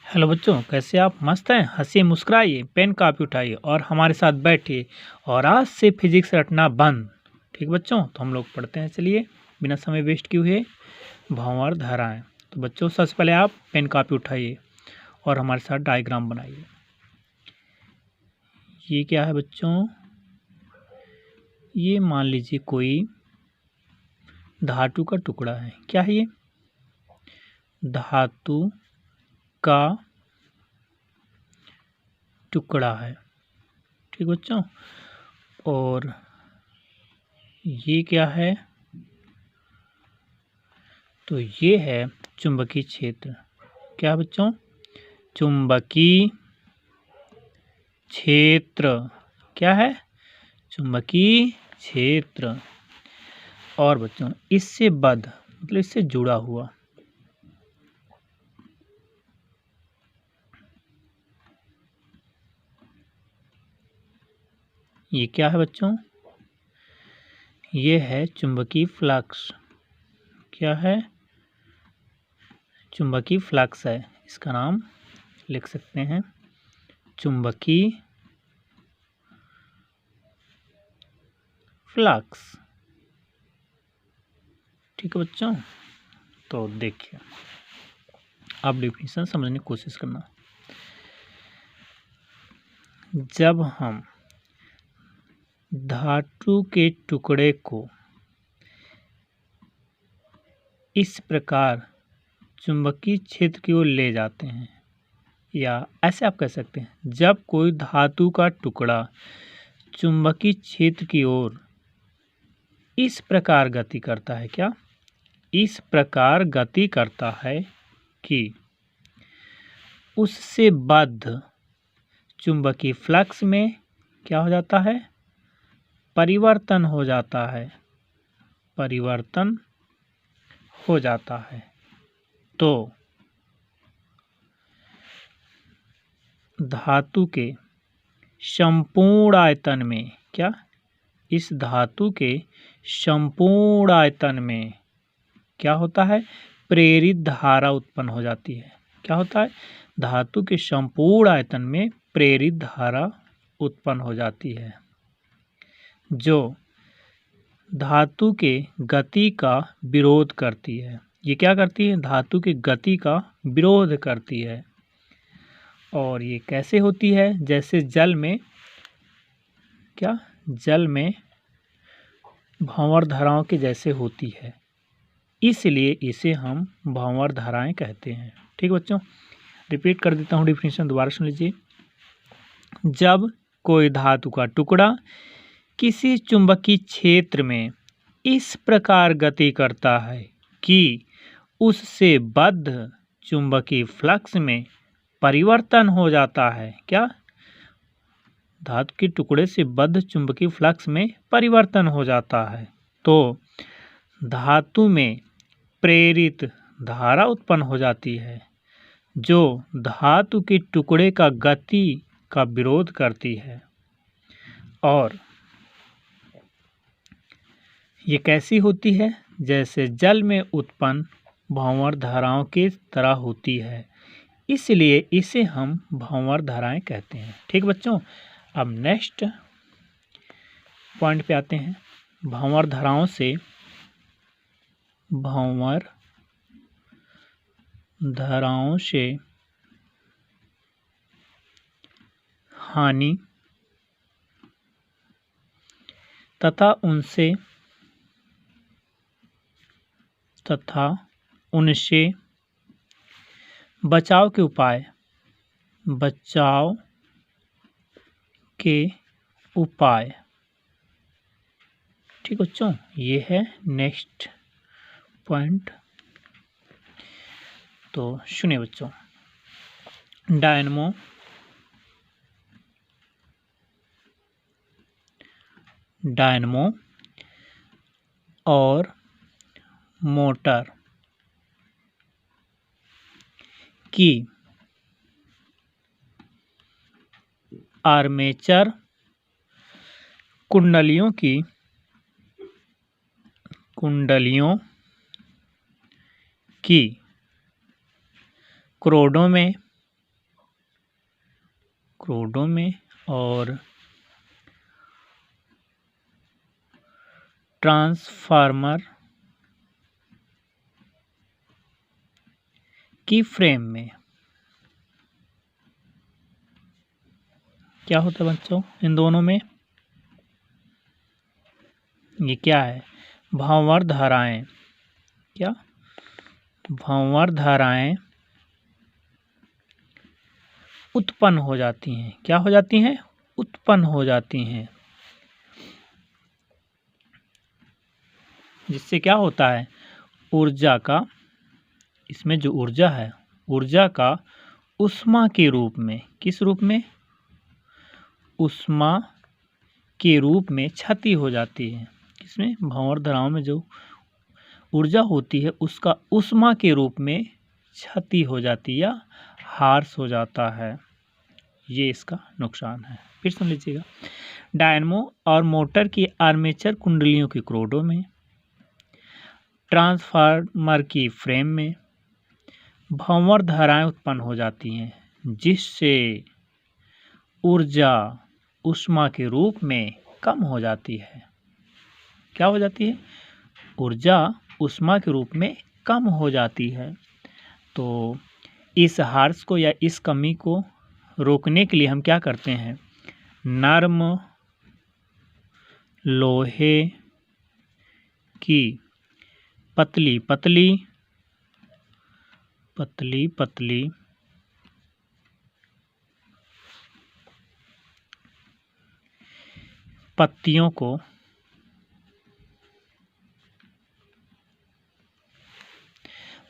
Hello बच्चों, कैसे आप? मस्त हैं? हंसिए, मुस्कुराइए, पेन कापी उठाइए और हमारे साथ बैठिए। और आज से फिजिक्स रटना बंद। ठीक बच्चों, तो हम लोग पढ़ते हैं। चलिए, बिना समय वेस्ट किए हुए भंवर धाराएं। तो बच्चों, सबसे पहले आप पेन कापी उठाइए और हमारे साथ डायग्राम बनाइए। ये क्या है बच्चों? ये मान लीजिए कोई धातु का टुकड़ा है। क्या है ये? धातु का टुकड़ा है। ठीक बच्चों, और ये क्या है? तो ये है चुंबकीय क्षेत्र। क्या है बच्चों? चुंबकीय क्षेत्र। क्या है? चुंबकीय क्षेत्र। और बच्चों, इससे बद्ध मतलब इससे जुड़ा हुआ। ये क्या है बच्चों? ये है चुंबकीय फ्लक्स। क्या है? चुंबकीय फ्लक्स है। इसका नाम लिख सकते हैं चुंबकीय फ्लक्स। ठीक है बच्चों, तो देखिए, आप डेफिनेशन समझने की कोशिश करना। जब हम धातु के टुकड़े को इस प्रकार चुंबकीय क्षेत्र की ओर ले जाते हैं, या ऐसे आप कह सकते हैं, जब कोई धातु का टुकड़ा चुंबकीय क्षेत्र की ओर इस प्रकार गति करता है। क्या? इस प्रकार गति करता है कि उससे बद्ध चुंबकीय फ्लक्स में क्या हो जाता है? परिवर्तन हो जाता है। परिवर्तन हो जाता है। तो धातु के संपूर्ण आयतन में क्या? इस धातु के संपूर्ण आयतन में क्या होता है? प्रेरित धारा उत्पन्न हो जाती है। क्या होता है? धातु के संपूर्ण आयतन में प्रेरित धारा उत्पन्न हो जाती है, जो धातु के गति का विरोध करती है। ये क्या करती है? धातु की गति का विरोध करती है। और ये कैसे होती है? जैसे जल में क्या? जल में भंवर धाराओं के जैसे होती है, इसलिए इसे हम भंवर धाराएं कहते हैं। ठीक बच्चों, रिपीट कर देता हूँ डेफिनेशन, दोबारा सुन लीजिए। जब कोई धातु का टुकड़ा किसी चुंबकीय क्षेत्र में इस प्रकार गति करता है कि उससे बद्ध चुंबकीय फ्लक्स में परिवर्तन हो जाता है। क्या? धातु के टुकड़े से बद्ध चुंबकीय फ्लक्स में परिवर्तन हो जाता है, तो धातु में प्रेरित धारा उत्पन्न हो जाती है, जो धातु के टुकड़े का गति का विरोध करती है। और ये कैसी होती है? जैसे जल में उत्पन्न भंवर धाराओं की तरह होती है, इसलिए इसे हम भंवर धाराएं कहते हैं। ठीक बच्चों, अब नेक्स्ट पॉइंट पे आते हैं। भंवर धाराओं से हानि तथा उनसे बचाव के उपाय। ठीक बच्चों, ये है नेक्स्ट पॉइंट। तो सुनिए बच्चों, डायनमो और मोटर की आर्मेचर कुंडलियों की कोरोडों में क्रोडों में और ट्रांसफार्मर की फ्रेम में। क्या होता है बच्चों इन दोनों में? ये क्या है? भंवर धाराएं। क्या? भंवर धाराएं उत्पन्न हो जाती हैं। क्या हो जाती हैं? उत्पन्न हो जाती हैं। जिससे क्या होता है? ऊर्जा का, इसमें जो ऊर्जा है, ऊर्जा का ऊष्मा के रूप में, किस रूप में? ऊष्मा के रूप में क्षति हो जाती है। किसमें? भंवर धाराओं में जो ऊर्जा होती है उसका ऊष्मा के रूप में क्षति हो जाती है या ह्रास हो जाता है। ये इसका नुकसान है। फिर सुन लीजिएगा। डायनमो और मोटर की आर्मेचर कुंडलियों के क्रोडों में, ट्रांसफार्मर की फ्रेम में भंवर धाराएं उत्पन्न हो जाती हैं, जिससे ऊर्जा ऊष्मा के रूप में कम हो जाती है। क्या हो जाती है? ऊर्जा ऊष्मा के रूप में कम हो जाती है। तो इस ह्रास को या इस कमी को रोकने के लिए हम क्या करते हैं? नर्म लोहे की पतली पतली पत्तियों को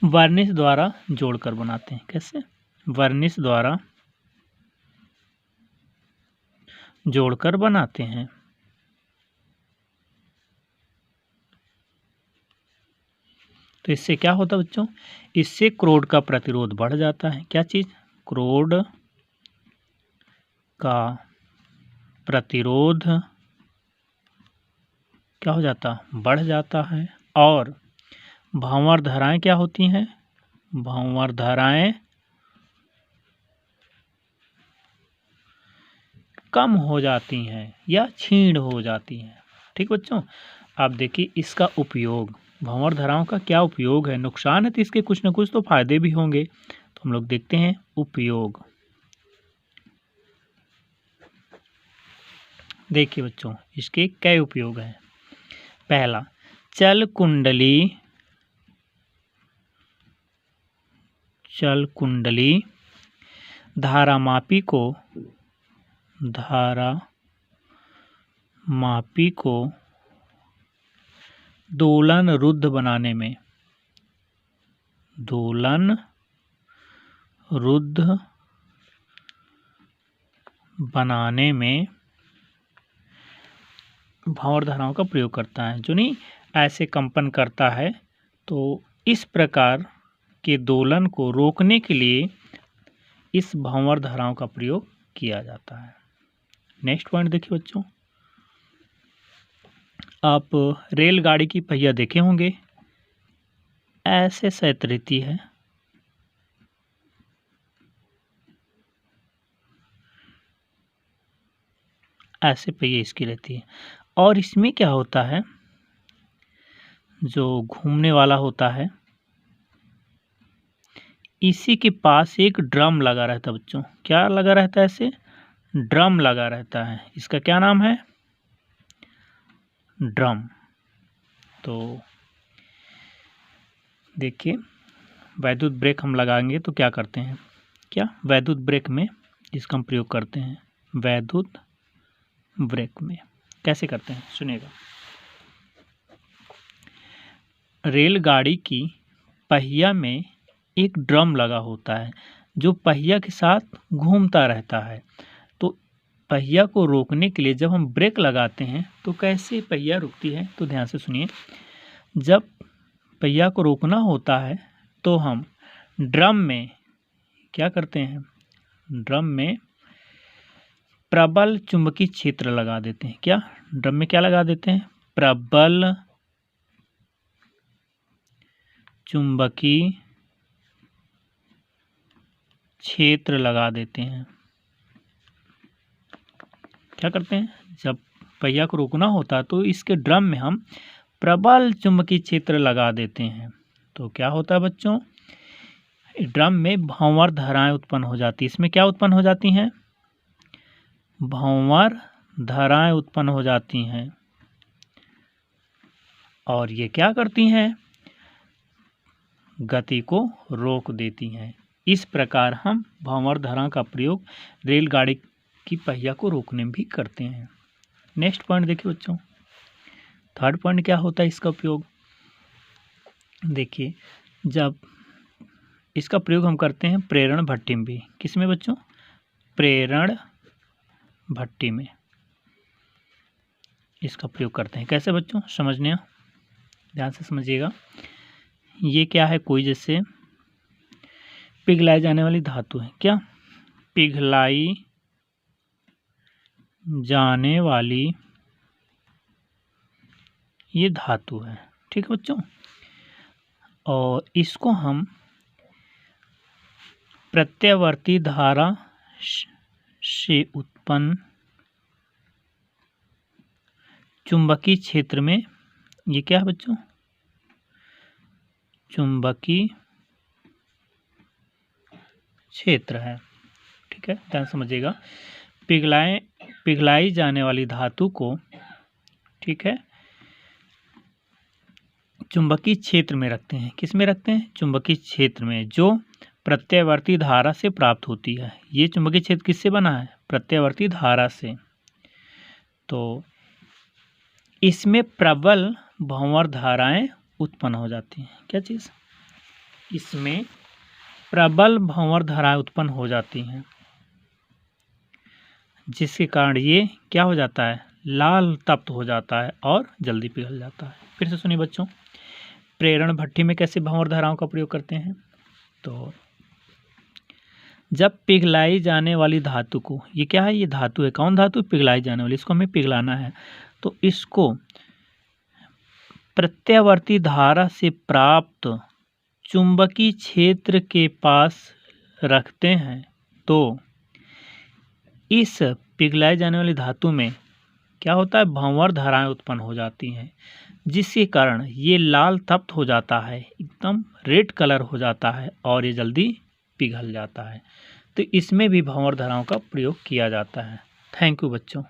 वर्निश द्वारा जोड़कर बनाते हैं। कैसे? वर्निश द्वारा जोड़कर बनाते हैं। तो इससे क्या होता है बच्चों? इससे क्रोड का प्रतिरोध बढ़ जाता है। क्या चीज? क्रोड का प्रतिरोध क्या हो जाता? बढ़ जाता है। और भंवर धाराएं क्या होती हैं? भंवर धाराएं कम हो जाती हैं या क्षीण हो जाती हैं। ठीक बच्चों, आप देखिए इसका उपयोग, भंवर धाराओं का क्या उपयोग है। नुकसान है तो इसके कुछ न कुछ तो फायदे भी होंगे। तो हम लोग देखते हैं उपयोग। देखिए बच्चों इसके कई उपयोग हैं। पहला, चल कुंडली धारामापी को दोलन रुद्ध बनाने में भंवर धाराओं का प्रयोग करता है। जो नहीं ऐसे कंपन करता है, तो इस प्रकार के दोलन को रोकने के लिए इस भंवर धाराओं का प्रयोग किया जाता है। नेक्स्ट पॉइंट देखिए बच्चों, आप रेलगाड़ी की पहिया देखे होंगे, ऐसे सहित रहती है। ऐसे पहिए इसकी रहती है। और इसमें क्या होता है, जो घूमने वाला होता है इसी के पास एक ड्रम लगा रहता है बच्चों। क्या लगा रहता है? ऐसे ड्रम लगा रहता है। इसका क्या नाम है? ड्रम। तो देखिए वैद्युत ब्रेक हम लगाएंगे तो क्या करते हैं? क्या वैद्युत ब्रेक में इसका हम प्रयोग करते हैं। वैद्युत ब्रेक में कैसे करते हैं सुनिएगा। रेलगाड़ी की पहिया में एक ड्रम लगा होता है जो पहिया के साथ घूमता रहता है। तो पहिया को रोकने के लिए जब हम ब्रेक लगाते हैं तो कैसे पहिया रुकती है, तो ध्यान से सुनिए। जब पहिया को रोकना होता है तो हम ड्रम में क्या करते हैं? ड्रम में प्रबल चुंबकीय क्षेत्र लगा देते हैं। क्या ड्रम में क्या लगा देते हैं? प्रबल चुंबकीय क्षेत्र लगा देते हैं। क्या करते हैं, जब पहिया को रोकना होता है तो इसके ड्रम में हम प्रबल चुंबकीय क्षेत्र लगा देते हैं। तो क्या होता है बच्चों, ड्रम में भंवर धाराएं उत्पन्न हो जाती है। इसमें क्या उत्पन्न हो जाती हैं, भंवर धाराएं उत्पन्न हो जाती हैं, और ये क्या करती हैं, गति को रोक देती हैं। इस प्रकार हम भंवर धारा का प्रयोग रेलगाड़ी की पहिया को रोकने में भी करते हैं। नेक्स्ट पॉइंट देखिए बच्चों, थर्ड पॉइंट क्या होता है इसका उपयोग। देखिए, जब इसका प्रयोग हम करते हैं प्रेरण भट्टी में भी। किस में बच्चों, प्रेरण भट्टी में इसका प्रयोग करते हैं। कैसे बच्चों, समझने ध्यान से समझिएगा। ये क्या है, कोई जैसे पिघलाई जाने वाली धातु है। क्या, पिघलाई जाने वाली ये धातु है, ठीक है बच्चों। और इसको हम प्रत्यावर्ती धारा से उत्पन्न चुंबकीय क्षेत्र में, ये क्या है बच्चों, चुंबकीय क्षेत्र है, ठीक है, ध्यान समझिएगा। पिघलाई जाने वाली धातु को, ठीक है, चुंबकीय क्षेत्र में रखते हैं। किस में रखते हैं, चुंबकीय क्षेत्र में, जो प्रत्यावर्ती धारा से प्राप्त होती है। ये चुंबकीय क्षेत्र किससे बना है, प्रत्यावर्ती धारा से। तो इसमें प्रबल भंवर धाराएं उत्पन्न हो जाती हैं। क्या चीज़, इसमें प्रबल भंवर धाराएं उत्पन्न हो जाती हैं, जिसके कारण ये क्या हो जाता है, लाल तप्त हो जाता है और जल्दी पिघल जाता है। फिर से सुनिए बच्चों, प्रेरण भट्टी में कैसे भंवर धाराओं का प्रयोग करते हैं। तो जब पिघलाई जाने वाली धातु को, ये क्या है, ये धातु है, कौन धातु, पिघलाई जाने वाली, इसको हमें पिघलाना है। तो इसको प्रत्यावर्ती धारा से प्राप्त चुंबकीय क्षेत्र के पास रखते हैं। तो इस पिघलाई जाने वाली धातु में क्या होता है, भंवर धाराएं उत्पन्न हो जाती हैं, जिसके कारण ये लाल तप्त हो जाता है, एकदम रेड कलर हो जाता है और ये जल्दी पिघल जाता है। तो इसमें भी भंवर धाराओं का प्रयोग किया जाता है। थैंक यू बच्चों।